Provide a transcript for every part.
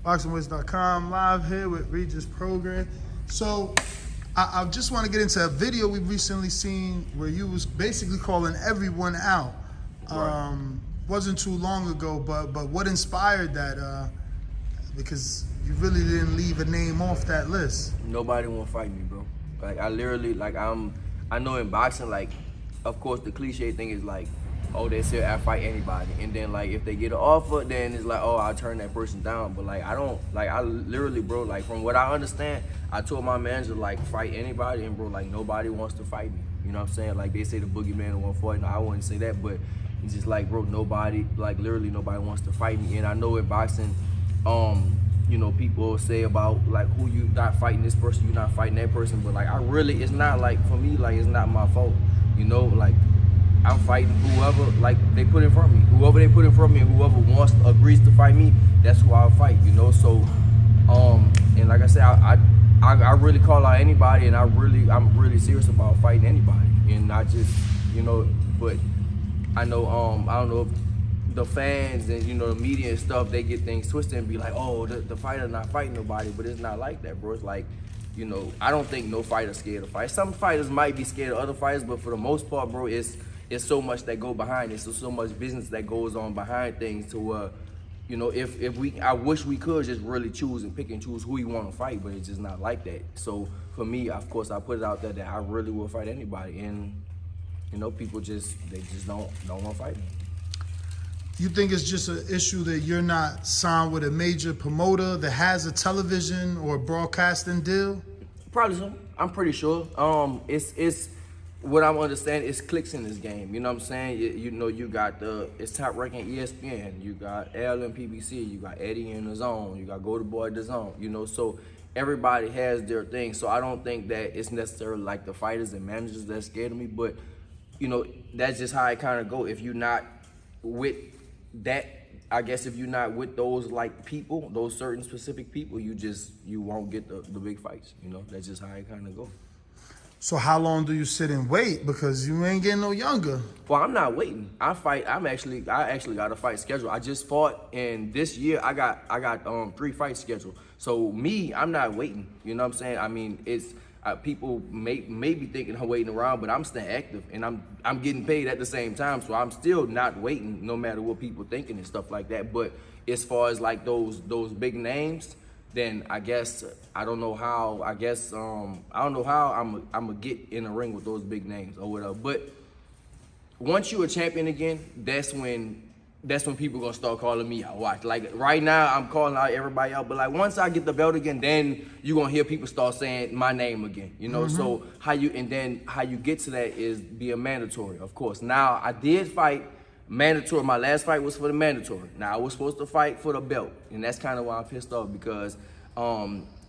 ThaBoxingvoice.com, live here with Regis Prograis. So I just want to get into a video we recently seen where you was basically calling everyone out. Right. Wasn't too long ago, but what inspired that? Because you really didn't leave a name off that list. Nobody want to fight me, bro. Like, I literally, like, I know in boxing, like, of course, the cliche thing is like, oh, they say I fight anybody. And then, like, if they get an offer, then it's like, oh, I'll turn that person down. But, like, I don't, like, I literally, bro, like, from what I understand, I told my manager, like, fight anybody. And, bro, like, nobody wants to fight me. You know what I'm saying? Like, they say the boogeyman in 140. No, I wouldn't say that. But it's just like, bro, nobody, like, literally nobody wants to fight me. And I know in boxing, you know, people say about, like, who you not fighting this person, you not fighting that person. But, like, I really, it's not, like, for me, like, it's not my fault. You know, like, I'm fighting whoever, like, they put in front of me. Whoever they put in front of me, and whoever agrees to fight me, that's who I'll fight, you know? So, and like I said, I really call out anybody, and I'm really serious about fighting anybody. And not just, you know, but I know, I don't know if the fans and, you know, the media and stuff, they get things twisted and be like, oh, the fighter not fighting nobody, but it's not like that, bro. It's like, you know, I don't think no fighter's scared to fight. Some fighters might be scared of other fighters, but for the most part, bro, it's so much that go behind it. So much business that goes on behind things to, you know, I wish we could just really choose and pick and choose who we want to fight, but it's just not like that. So for me, of course, I put it out there that I really will fight anybody, and you know, people they just don't want to fight me. You think it's just an issue that you're not signed with a major promoter that has a television or broadcasting deal? Probably so. I'm pretty sure. It's what I'm understanding is clicks in this game. You know what I'm saying? You know, you got it's top ranking ESPN. You got L and PBC. You got Eddie in the Zone. You got Go to Boy Dazn. You know, so everybody has their thing. So I don't think that it's necessarily like the fighters and managers that's scared of me. But you know, that's just how I kind of go. If you're not with that, I guess if you're not with those like people, those certain specific people, you won't get the big fights. You know, that's just how I kind of go. So how long do you sit and wait? Because you ain't getting no younger. Well, I'm not waiting. I actually got a fight scheduled. I just fought, and this year I got 3 fights scheduled. So me, I'm not waiting. You know what I'm saying? I mean, it's people may be thinking I'm waiting around, but I'm staying active, and I'm getting paid at the same time. So I'm still not waiting, no matter what people thinking and stuff like that. But as far as like those big names, then I guess I don't know how. I guess I don't know how I'm gonna get in the ring with those big names or whatever. But once you're a champion again, that's when people gonna start calling me out. Watch, like right now I'm calling out everybody out, but like once I get the belt again, then you gonna hear people start saying my name again. You know, so how you get to that is being mandatory, of course. Now I did fight mandatory. My last fight was for the mandatory. Now I was supposed to fight for the belt, and that's kind of why I'm pissed off, because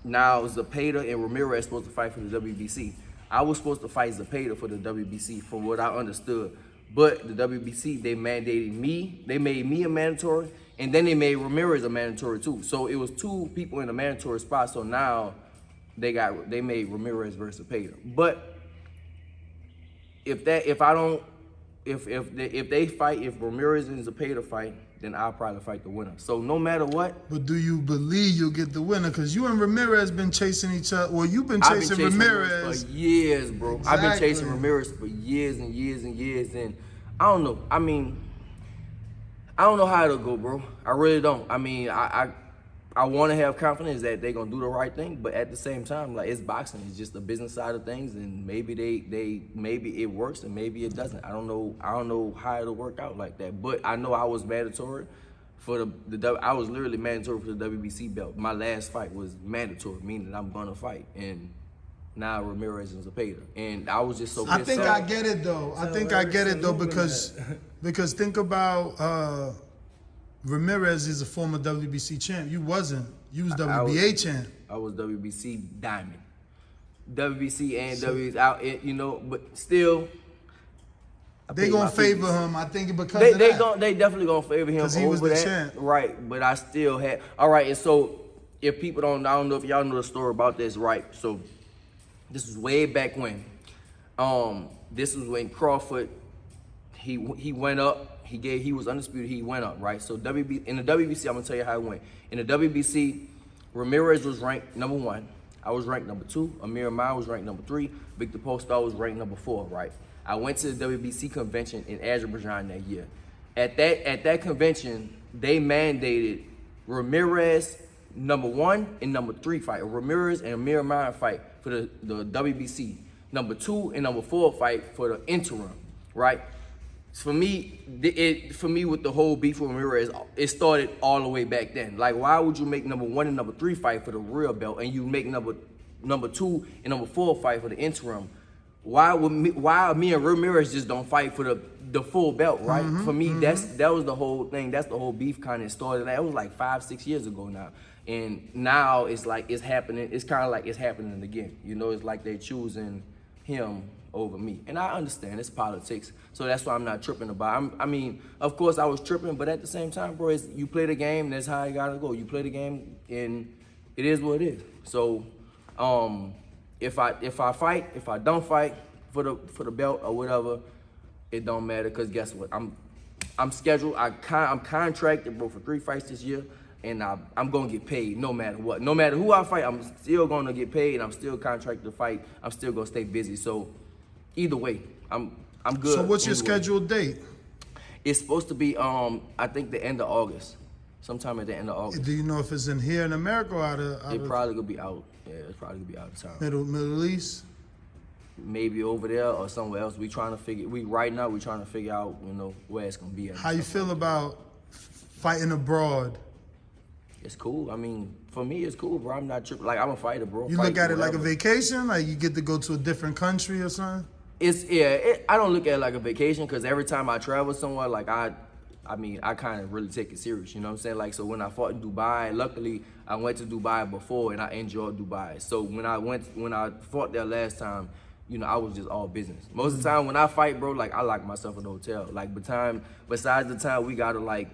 now Zepeda and Ramirez supposed to fight for the WBC. I was supposed to fight Zepeda for the WBC, from what I understood. But the WBC, they mandated me. They made me a mandatory, and then they made Ramirez a mandatory too. So it was 2 people in a mandatory spot. So now they made Ramirez versus Zepeda. But if Ramirez and Zepeda fight, then I'll probably fight the winner. So no matter what. But do you believe you'll get the winner? Because you and Ramirez been chasing each other. Well, you've been chasing Ramirez for years, bro. Exactly. I've been chasing Ramirez for years and years and years, and I don't know. I mean, I don't know how it'll go, bro. I really don't. I mean, I want to have confidence that they're gonna do the right thing, but at the same time, like, it's boxing. It's just the business side of things, and maybe maybe it works and maybe it doesn't. I don't know how it'll work out like that. But I know I was mandatory for I was literally mandatory for the WBC belt. My last fight was mandatory, meaning I'm gonna fight, and now Ramirez and Zepeda, and I was just so pissed. I think I get it though. I think I get it though, because think about. Ramirez is a former WBC champ. You wasn't. You was WBA champ. I was WBC Diamond. WBC and WBC out, you know, but still. They gonna favor him, I think, because of that. They definitely gonna favor him because he was the champ. Right, but I still had. All right, and so if people I don't know if y'all know the story about this, right? So this was way back when. This was when Crawford, he went up. he was undisputed. He went up, right? So in the WBC, I'm gonna tell you how it went. In the WBC, Ramirez was ranked number 1. I was ranked number 2. Amir Ahmad was ranked number 3. Victor Postol was ranked number 4, right? I went to the WBC convention in Azerbaijan that year. At that convention, they mandated Ramirez number 1 and number 3 fight, Ramirez and Amir Ahmad fight for the WBC. Number 2 and number 4 fight for the interim, right? For me, with the whole beef with Ramirez, it started all the way back then. Like, why would you make number 1 and number 3 fight for the real belt, and you make number 2 and number 4 fight for the interim? Why me and Ramirez just don't fight for the full belt, right? For me, that was the whole thing. That's the whole beef kind of started. That was like 5-6 years ago now. And now it's like it's happening. It's kind of like it's happening again. You know, it's like they're choosing him over me. And I understand it's politics. So that's why I'm not tripping about it. I mean, of course I was tripping, but at the same time, bro, you play the game, that's how you gotta go. You play the game and it is what it is. So if I fight, if I don't fight for the belt or whatever, it don't matter, because guess what? I'm scheduled, I'm contracted, bro, for 3 fights this year. And I'm gonna get paid no matter what. No matter who I fight, I'm still gonna get paid. I'm still contracted to fight. I'm still gonna stay busy. So either way, I'm good. So what's your scheduled date? It's supposed to be I think the end of August, sometime at the end of August. Do you know if it's in here in America or out of It probably gonna be out. Yeah, it's probably gonna be out of town. Middle East? Maybe over there or somewhere else. Right now we're trying to figure out, you know, where it's gonna be at. How you feel about fighting abroad? It's cool. I mean, for me, it's cool, bro. I'm not tripping. Like, I'm a fighter, bro. You look at it like a vacation? Like you get to go to a different country or something? I don't look at it like a vacation, because every time I travel somewhere, like I kind of really take it serious. You know what I'm saying? Like, so when I fought in Dubai, luckily I went to Dubai before and I enjoyed Dubai. So when I fought there last time, you know, I was just all business. Most of the time when I fight, bro, like I lock myself in the hotel. Like besides the time we gotta like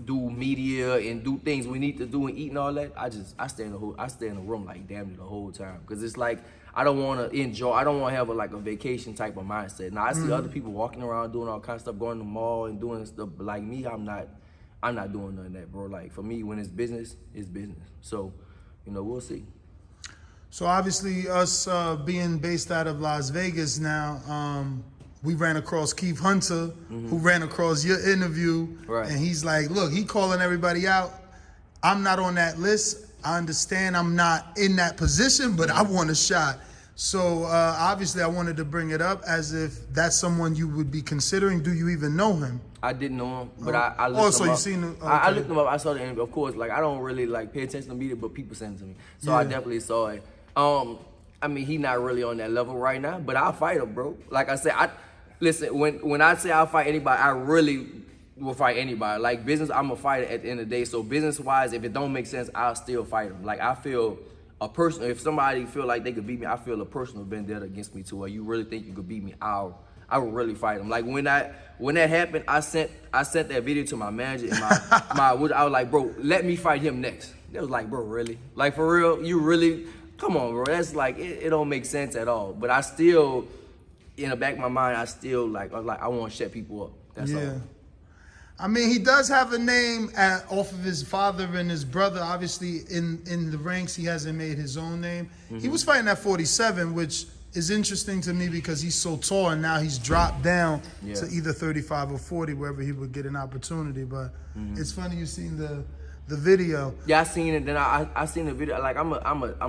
do media and do things we need to do and eat and all that, I stay in the room like damn near the whole time, because it's like I don't want to enjoy. I don't want to have a vacation type of mindset. Now I see other people walking around doing all kinds of stuff, going to the mall and doing stuff, but like me, I'm not doing none of that, bro. Like for me, when it's business, it's business. So, you know, we'll see. So obviously, us being based out of Las Vegas now, we ran across Keith Hunter, who ran across your interview, right. And he's like, look, he calling everybody out. I'm not on that list. I understand I'm not in that position, but I want a shot. So obviously I wanted to bring it up as if that's someone you would be considering. Do you even know him? I didn't know him, but I looked him up. So you seen him? Okay. I looked him up. I saw the interview. Of course, like I don't really pay attention to media, but people send it to me. So I definitely saw it. I mean, he not really on that level right now, but I'll fight him, bro. Like I said, listen, when I say I'll fight anybody, I really will fight anybody. Like business, I'm a fighter at the end of the day. So business-wise, if it don't make sense, I'll still fight them. Like I feel if somebody feel like they could beat me, I feel a personal vendetta against me too. Or you really think you could beat me, I would really fight them. Like when that happened, I sent that video to my manager and I was like, bro, let me fight him next. They was like, bro, really? Like for real? You really? Come on, bro. That's like it don't make sense at all. But I still, in the back of my mind, I want to shut people up. That's all. I mean, he does have a name off of his father and his brother. Obviously, in the ranks, he hasn't made his own name. He was fighting at 47, which is interesting to me because he's so tall, and now he's dropped down to either 35 or 40, wherever he would get an opportunity. But it's funny you seen the video. Yeah, I seen it. Then I seen the video. Like I'm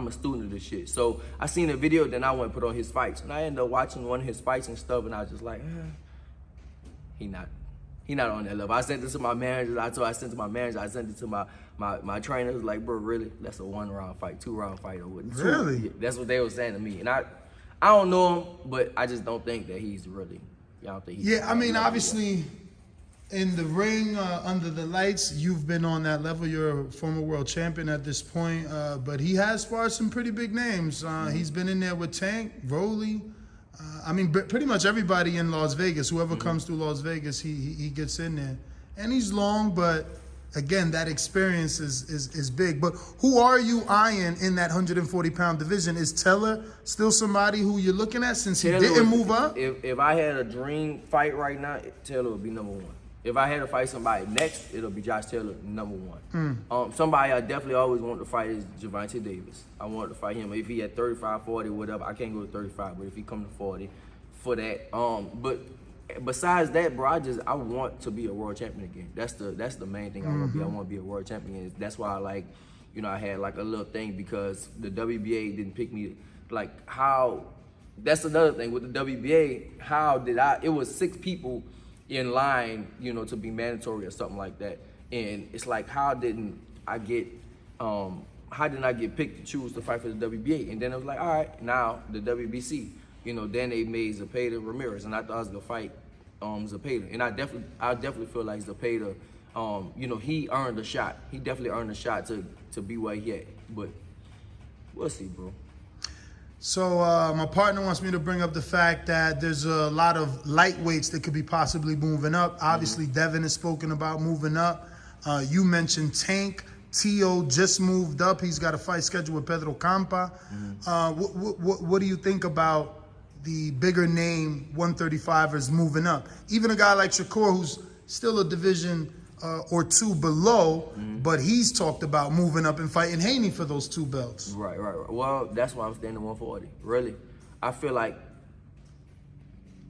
a student of this shit. So I seen the video. Then I went and put on his fights, and I ended up watching one of his fights and stuff. And I was just like, he not on that level. I sent it to my manager. I sent it to my manager. I sent it to my trainers. Like, bro, really? That's a 1-round fight, 2-round fight, or what? Really? Yeah, that's what they were saying to me. And I don't know him, but I just don't think that he's really. I don't think. He's I mean, obviously. In the ring, under the lights, you've been on that level. You're a former world champion at this point, but he has sparred some pretty big names. He's been in there with Tank, Rolly. I mean, pretty much everybody in Las Vegas. Whoever comes through Las Vegas, he gets in there. And he's long, but again, that experience is big. But who are you eyeing in that 140-pound division? Is Teller still somebody who you're looking at since he didn't move up? If I had a dream fight right now, Taylor would be number 1. If I had to fight somebody next, it'll be Josh Taylor, number one. Somebody I definitely always want to fight is Gervonta Davis. I want to fight him. If he at 35, 40, whatever, I can't go to 35, but if he come to 40, for that. But besides that, bro, I want to be a world champion again. That's the main thing I want to be. I want to be a world champion. That's why I had like a little thing because the WBA didn't pick me. Like how, that's another thing with the WBA. How did it was 6 people in line, to be mandatory or something like that. And it's like, how didn't I get picked to choose to fight for the WBA? And then it was like, all right, now the WBC. Then they made Zepeda Ramirez, and I thought I was gonna fight Zepeda. And I definitely feel like Zepeda, he earned a shot. He definitely earned a shot to be where he at. But we'll see, bro. So my partner wants me to bring up the fact that there's a lot of lightweights that could be possibly moving up. Obviously, Devin has spoken about moving up. You mentioned Tank. Tio just moved up. He's got a fight scheduled with Pedro Campa. What do you think about the bigger name 135ers moving up? Even a guy like Shakur, who's still a division or 2 below, but he's talked about moving up and fighting Haney for those 2 belts. Right. Well, that's why I'm staying at 140. Really, I feel like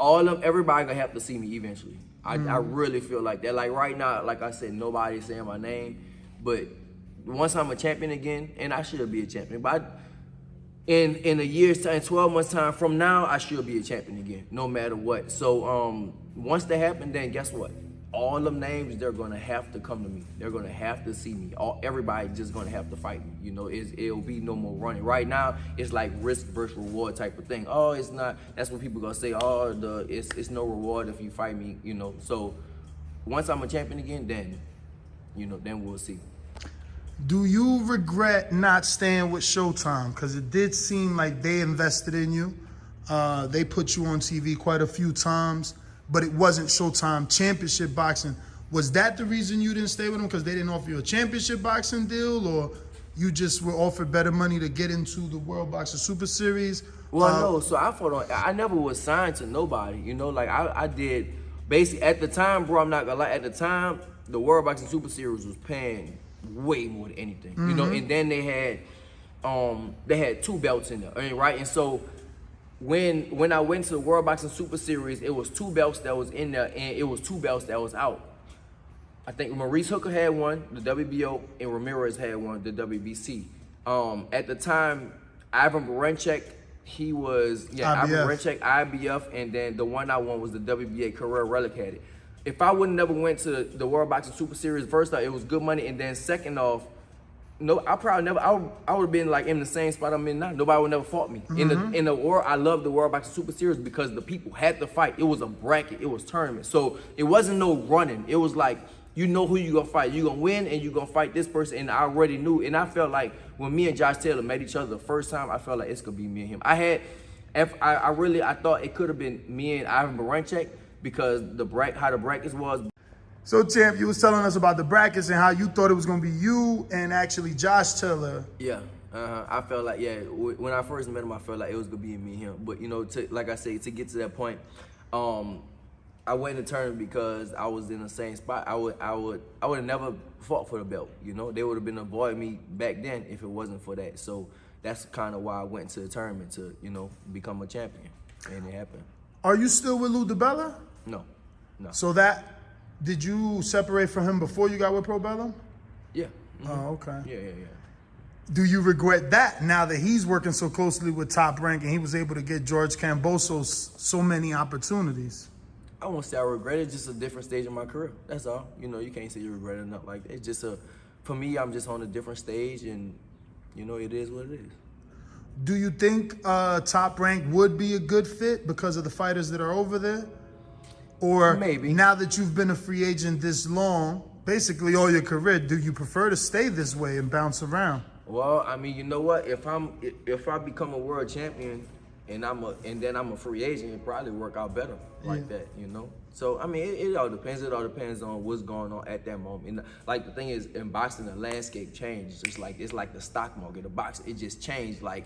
everybody gonna have to see me eventually. I really feel like that. Like right now, like I said, nobody's saying my name, but once I'm a champion again, and I should be a champion, but in a year's time, 12 months time from now, I should be a champion again, no matter what. So once that happens, then guess what? All them names, they're gonna have to come to me. They're gonna have to see me. Everybody just gonna have to fight me. It'll be no more running. Right now, it's like risk versus reward type of thing. Oh, it's not. That's what people gonna say. Oh, it's no reward if you fight me. So once I'm a champion again, then then we'll see. Do you regret not staying with Showtime? Because it did seem like they invested in you. They put you on TV quite a few times, but it wasn't Showtime Championship Boxing. Was that the reason you didn't stay with them? Because they didn't offer you a championship boxing deal, or you just were offered better money to get into the World Boxing Super Series? Well, no. So I never was signed to nobody. I did basically at the time, bro. I'm not gonna lie. At the time, the World Boxing Super Series was paying way more than anything, and then they had 2 belts in there, right? And so when I went to the World Boxing Super Series, it was 2 belts that was in there, and it was 2 belts that was out. I think Maurice Hooker had one, the WBO, and Ramirez had one, the WBC. At the time, Ivan Barancek, he was Ivan Barancek, IBF, and then the one I won was the WBA Career Relic had it. If I would never went to the World Boxing Super Series, first off, it was good money, and then second off, I probably never. I would have been like in the same spot I'm in now. Nobody would never fought me in the world. I love the World Boxing Super Series because the people had to fight. It was a bracket. It was tournament. So it wasn't no running. It was like who you gonna fight. You gonna win, and you gonna fight this person. And I already knew. And I felt like when me and Josh Taylor met each other the first time, I felt like it's gonna be me and him. I thought it could have been me and Ivan Barancek, because how the brackets was. So, Champ, you was telling us about the brackets and how you thought it was going to be you and actually Josh Taylor. Yeah, I felt like, when I first met him, I felt like it was going to be me and him. But, like I say, to get to that point, I went in the tournament because I was in the same spot. I would have never fought for the belt, They would have been avoiding me back then if it wasn't for that. So that's kind of why I went to the tournament to, become a champion. And it happened. Are you still with Lou DiBella? No. So did you separate from him before you got with Pro Bellum? Yeah. Oh, okay. Yeah. Do you regret that now that he's working so closely with Top Rank and he was able to get George Cambosos so many opportunities? I won't say I regret it. It's just a different stage of my career. That's all. You can't say you regret it or nothing like that. It's just for me, I'm just on a different stage, and it is what it is. Do you think Top Rank would be a good fit because of the fighters that are over there? Or maybe now that you've been a free agent this long, basically all your career, do you prefer to stay this way and bounce around? Well, I mean, you know what? If I become a world champion and then I'm a free agent, it probably work out better like that, So I mean, it all depends. It all depends on what's going on at that moment. And like the thing is, in boxing, the landscape changes. It's like the stock market. The boxing, it just changed like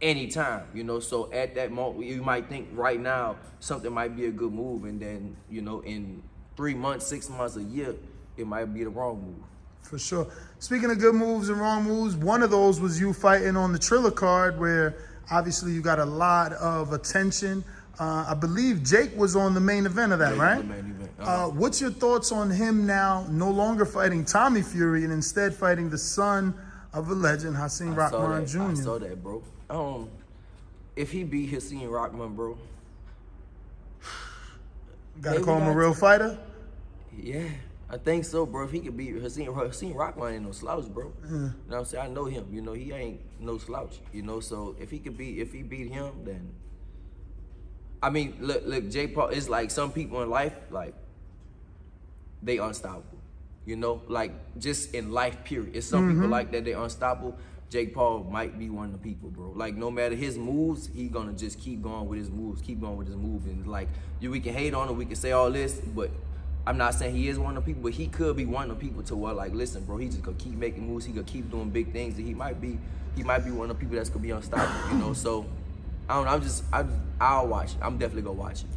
anytime, So at that moment, you might think right now something might be a good move, and then in 3 months, 6 months, a year, it might be the wrong move. For sure. Speaking of good moves and wrong moves, one of those was you fighting on the Triller card, where obviously you got a lot of attention. I believe Jake was on the main event of that, Yeah, right? the main event. What's your thoughts on him now no longer fighting Tommy Fury and instead fighting the son of a legend, Hasim Rahman Jr.? I saw that, bro. If he beat Hasim Rahman, bro. Gotta call him a real fighter? Yeah, I think so, bro. If he could beat Hasim Rahman ain't no slouch, bro. You know what I'm saying? I know him. You know, he ain't no slouch. You know, so if he beat him, then I mean, look, Jake Paul, it's like some people in life, like, they unstoppable. You know, like, just in life, period. It's some people like that, they unstoppable. Jake Paul might be one of the people, bro. Like, no matter his moves, he gonna just keep going with his moves, And, like, we can hate on him, we can say all this, but I'm not saying he is one of the people, but he could be one of the people to where, like, listen, bro, he just gonna keep making moves, he gonna keep doing big things, and he might be one of the people that's gonna be unstoppable, you know? So, I don't know, I'll watch it. I'm definitely gonna watch it.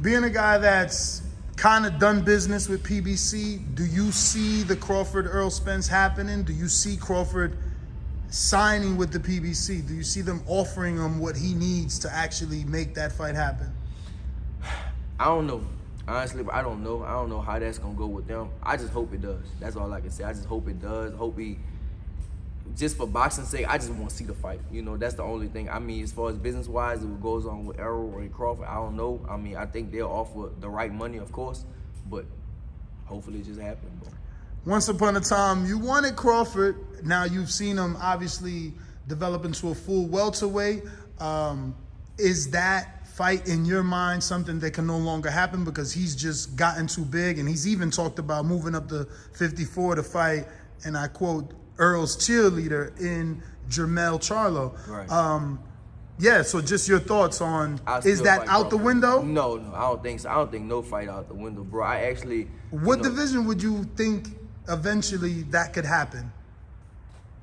Being a guy that's kind of done business with PBC, do you see the Crawford Earl Spence happening? Do you see Crawford signing with the PBC? Do you see them offering him what he needs to actually make that fight happen? I don't know. Honestly, I don't know. I don't know how that's gonna go with them. I just hope it does. That's all I can say. I just hope it does. Hope he, just for boxing's sake, I just want to see the fight. You know, that's the only thing. I mean, as far as business-wise, what goes on with Errol or Crawford, I don't know. I mean, I think they'll offer the right money, of course, but hopefully it just happens, bro. Once upon a time, you wanted Crawford. Now you've seen him obviously develop into a full welterweight. Is that fight in your mind something that can no longer happen because he's just gotten too big? And he's even talked about moving up to 54 to fight, and I quote, Earl's cheerleader in Jermell Charlo. Right. Yeah, so just your thoughts on, is that out the Crawford. window? No, I don't think so. I don't think no fight out the window, bro. I actually... What division would you think eventually that could happen?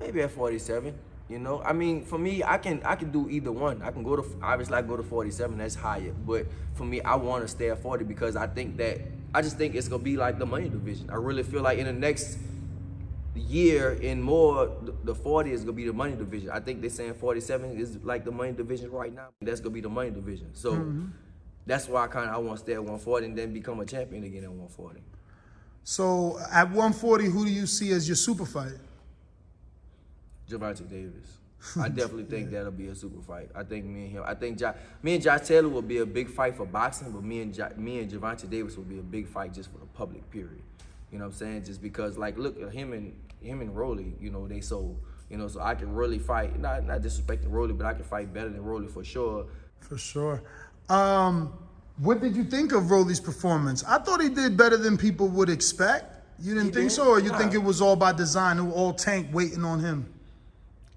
Maybe at 47. You know, I mean, for me, I can do either one. I can go to, obviously, I go to 47. That's higher. But for me, I want to stay at 40 because I just think it's gonna be like the money division. I really feel like in the next year and more, the 40 is gonna be the money division. I think they're saying 47 is like the money division right now. That's gonna be the money division. So that's why I want to stay at 140 and then become a champion again at 140. So at 140, who do you see as your super fight? Gervonta Davis. I definitely think that'll be a super fight. I think me and him. I think me and Josh Taylor will be a big fight for boxing, but me and Gervonta Davis will be a big fight just for the public, period. You know what I'm saying? Just because, like, look at him and Rolly. You know, they so, you know, so I can really fight. Not disrespecting Rolly, but I can fight better than Rolly for sure. For sure. What did you think of Rolly's performance? I thought he did better than people would expect. You didn't think so, or you think it was all by design? It was all Tank waiting on him?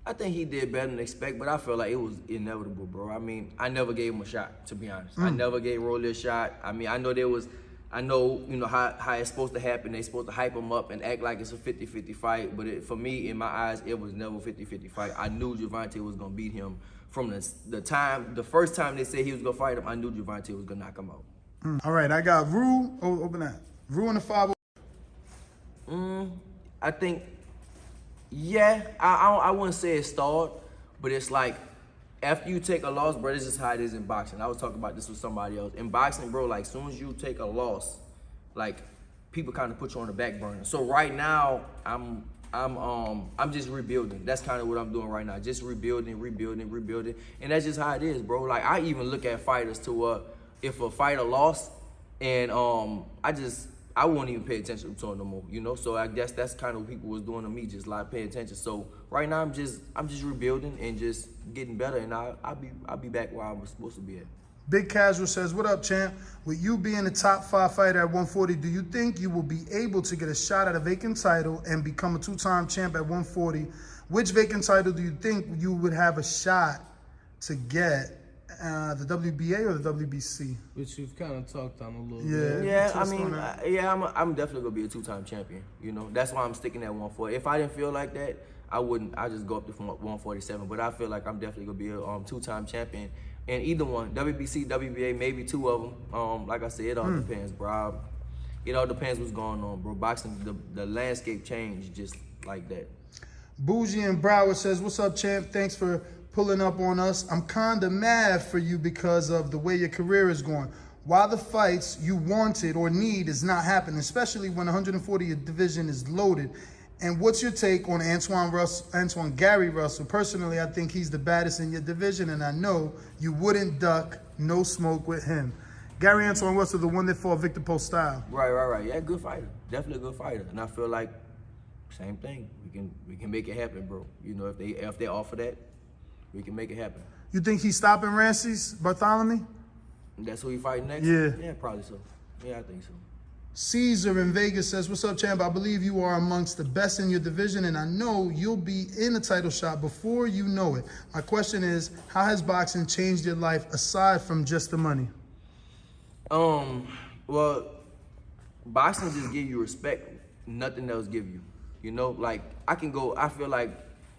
I think he did better than expect, but I feel like it was inevitable, bro. I mean, I never gave him a shot, to be honest. I never gave Rolly a shot. I mean, I know you know how it's supposed to happen. They're supposed to hype him up and act like it's a 50-50 fight, but for me, in my eyes, it was never a 50-50 fight. I knew Gervonta was gonna beat him from the first time they said he was gonna fight him. I knew Gervonta was gonna knock him out. All right, I got Rue. Oh, open that. Rue in the 5. I think, yeah, I wouldn't say it stalled, but it's like, after you take a loss, bro, this is how it is in boxing. I was talking about this with somebody else. In boxing, bro, like, as soon as you take a loss, like, people kind of put you on the back burner. So right now, I'm just rebuilding. That's kind of what I'm doing right now. Just rebuilding. And that's just how it is, bro. Like, I even look at fighters to if a fighter lost, and I won't even pay attention to him no more, you know? So I guess that's kind of what people was doing to me, just like paying attention. So right now I'm just rebuilding and just getting better, and I'll be back where I was supposed to be at. Big Casual says, what up, champ? With you being a top 5 fighter at 140, do you think you will be able to get a shot at a vacant title and become a 2-time champ at 140? Which vacant title do you think you would have a shot to get? The WBA or the WBC? Which you've kind of talked on a little bit. Yeah, I mean, I'm definitely gonna be a 2-time champion. You know, that's why I'm sticking at 140. If I didn't feel like that, I wouldn't. I just go up to 147. But I feel like I'm definitely gonna be a 2-time champion. And either one, WBC, WBA, maybe 2 of them. Like I said, it all depends, bro. it all depends what's going on, bro. Boxing, the landscape changed just like that. Bougie and Broward says, what's up, champ? Thanks for pulling up on us. I'm kinda mad for you because of the way your career is going. Why the fights you wanted or need is not happening, especially when 140 division is loaded. And what's your take on Antoine Gary Russell? Personally, I think he's the baddest in your division, and I know you wouldn't duck no smoke with him. Gary Antoine Russell, the one that fought Victor Post style. Right. Yeah, good fighter. Definitely a good fighter. And I feel like same thing. We can make it happen, bro. You know, if they offer that, we can make it happen. You think he's stopping Rancy's Bartholomew? That's who he fighting next? Yeah, probably so. Yeah, I think so. Caesar in Vegas says, what's up, champ? I believe you are amongst the best in your division, and I know you'll be in a title shot before you know it. My question is, how has boxing changed your life aside from just the money? Well, boxing just give you respect. Nothing else give you. You know, like, I feel like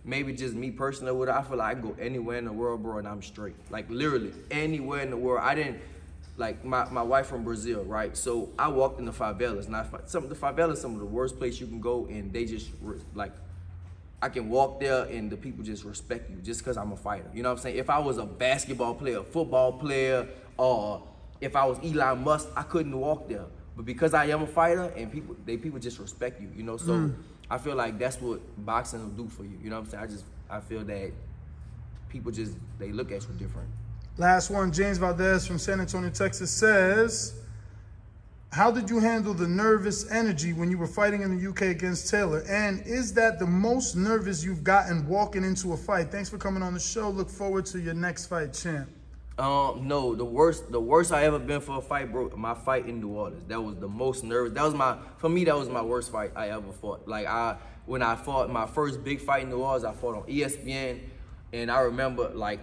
maybe just me personally, I feel like I can go anywhere in the world, bro, and I'm straight. Like, literally, anywhere in the world. Like, my wife from Brazil, right? So I walked in the favelas, and the favelas some of the worst place you can go, and they just, like, I can walk there, and the people just respect you just because I'm a fighter. You know what I'm saying? If I was a basketball player, football player, or if I was Elon Musk, I couldn't walk there. But because I am a fighter, and people just respect you, you know? So I feel like that's what boxing will do for you. You know what I'm saying? I feel that people they look at you different. Last one, James Valdez from San Antonio, Texas says, how did you handle the nervous energy when you were fighting in the UK against Taylor? And is that the most nervous you've gotten walking into a fight? Thanks for coming on the show. Look forward to your next fight, champ. No, the worst I ever been for a fight, bro, my fight in New Orleans. That was the most nervous. For me, that was my worst fight I ever fought. Like, when I fought my first big fight in New Orleans, I fought on ESPN, and I remember, like,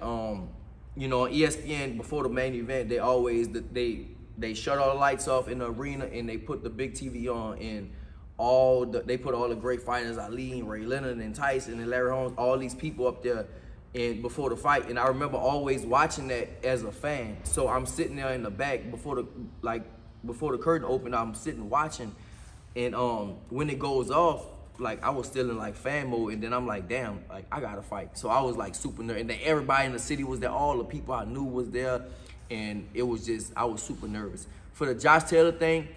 you know, on ESPN, before the main event, they shut all the lights off in the arena, and they put the big TV on, and they put all the great fighters, Ali, Ray Leonard, and Tyson, and Larry Holmes, all these people up there, and before the fight. And I remember always watching that as a fan. So I'm sitting there in the back before the curtain opened, I'm sitting watching, and when it goes off, like, I was still in, like, fan mode, and then I'm like, damn, like, I gotta fight. So I was, like, super nervous, and then everybody in the city was there, all the people I knew was there, and it was just, I was super nervous. For the Josh Taylor thing,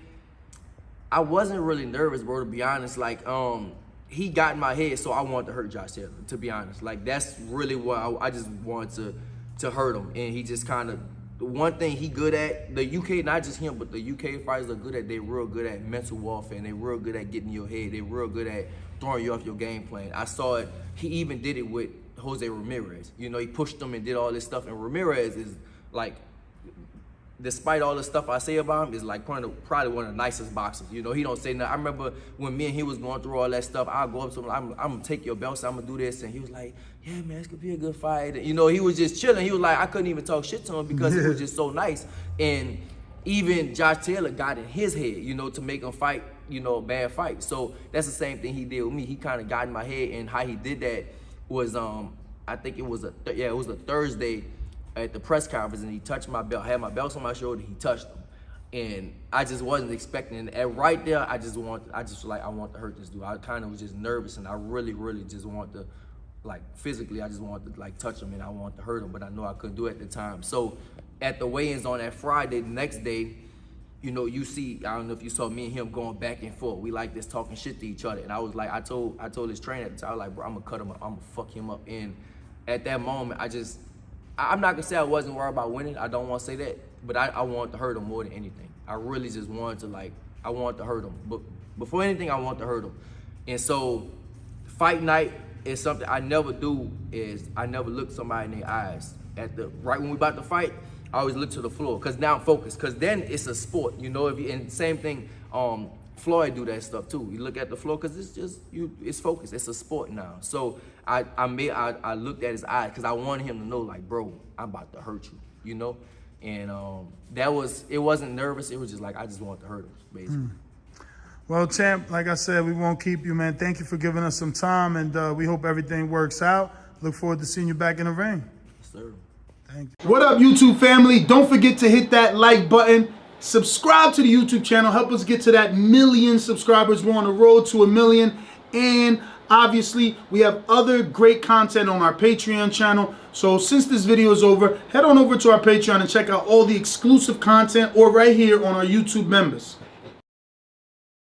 I wasn't really nervous, bro, to be honest. Like, he got in my head, so I wanted to hurt Josh Taylor, to be honest. Like, that's really what I just wanted to hurt him, and he just kind of, the one thing he good at, the UK, not just him, but the UK fighters are good at, they're real good at mental warfare, and they're real good at getting in your head. They're real good at throwing you off your game plan. I saw it, he even did it with Jose Ramirez. You know, he pushed him and did all this stuff, and Ramirez is, like, despite all the stuff I say about him, is like probably one of the nicest boxers. You know, he don't say nothing. I remember when me and he was going through all that stuff, I'll go up to him, I'm gonna take your belts, I'm gonna do this, and he was like, yeah, man, this could be a good fight. And, you know, he was just chilling. He was like, I couldn't even talk shit to him because he was just so nice. And even Josh Taylor got in his head, you know, to make him fight, you know, a bad fight. So that's the same thing he did with me. He kind of got in my head, and how he did that was, I think it was a Thursday at the press conference, and he touched my belt. I had my belts on my shoulder, he touched them. And I just wasn't expecting it. And right there, I want to hurt this dude. I kind of was just nervous, and I really, really just want to, like, physically, I just wanted to, like, touch him, and I wanted to hurt him, but I know I couldn't do it at the time. So at the weigh-ins on that Friday, the next day, you know, you see, I don't know if you saw me and him going back and forth. We like this talking shit to each other. And I was like, I told his trainer at the time, I was like, bro, I'm gonna cut him up, I'm gonna fuck him up. And at that moment, I'm not gonna say I wasn't worried about winning. I don't want to say that, but I wanted to hurt him more than anything. I really just wanted to, I wanted to hurt him. But before anything, I wanted to hurt him. And so, fight night is something I never do. Is I never look somebody in their eyes right when we about to fight. I always look to the floor, cause now I'm focused. Cause then it's a sport, you know. And same thing, Floyd do that stuff too. You look at the floor, cause it's just it's focused. It's a sport now. So I looked at his eyes, cause I wanted him to know, like, bro, I'm about to hurt you, you know. And it wasn't nervous. It was just like I just wanted to hurt him, basically. Well, champ, like I said, we won't keep you, man. Thank you for giving us some time, and we hope everything works out. Look forward to seeing you back in the ring. Yes, sir. Thank you. What up, YouTube family? Don't forget to hit that like button Subscribe to the YouTube channel. Help us get to that 1 million subscribers. We're on the road to 1 million. And obviously, we have other great content on our Patreon channel. So since this video is over, head on over to our Patreon and check out all the exclusive content or right here on our YouTube members.